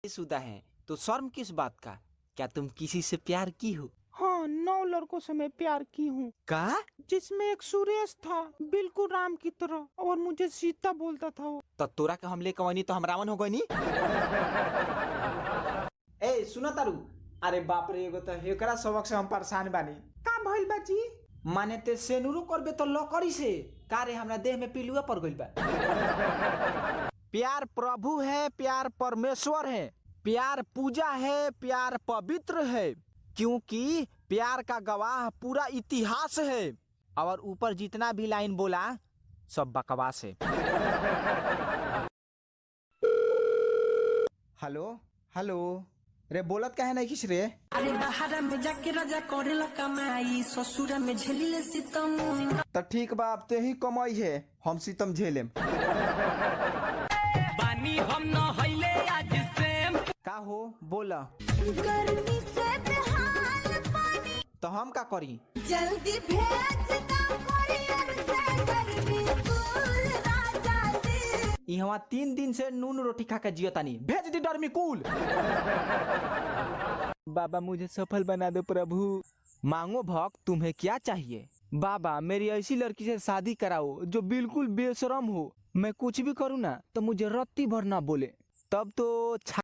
शादीशुदा हैं तो शर्म किस बात का? क्या तुम किसी से प्यार की हो? हाँ, 9 लड़कों से मैं प्यार की हूँ, का? जिसमें एक सुरेश था, बिल्कुल राम की तरह, और मुझे सीता बोलता था वो। तो तोरा के हम लेके वनी तो हम रावण हो गई नी। ए सुनो तारू, अरे बाप रे, एगो तो एकरा सबक से हम परेशान बानी। का भइल बाजी? माने ते सेनुरो करबे तो लकड़ी से, का रे हमरा देह में पिलुआ पड़ गइल बा। प्यार प्रभु है, प्यार परमेश्वर है, प्यार पूजा है, प्यार पवित्र है, क्योंकि प्यार का गवाह पूरा इतिहास है। और ऊपर जितना भी लाइन बोला सब बकवास है। हेलो हेलो, रे बोलत काहे नहीं किस रे? अरे बाहर में जाके राजा करेला कमाई, ससुर में झेलिले सितम। तो ठीक बा, अब ते ही कमाई है, हम सितम झेलेम। पानी हम न हईले आज से। का हो बोला? गर्मी से बेहाल पानी तो हम का करी? जल्दी भेज दो कोरियर से गर्मी कूल राजा जी। यहाँ 3 दिन से नून रोटी खा के जियतानी, भेज दी डरमी कूल। बाबा मुझे सफल बना दो प्रभु। मांगो भक्त, तुम्हें क्या चाहिए? बाबा मेरी ऐसी लड़की से शादी कराओ जो बिल्कुल बेशरम हो, मैं कुछ भी करूँ ना तो मुझे रत्ती भर ना बोले, तब तो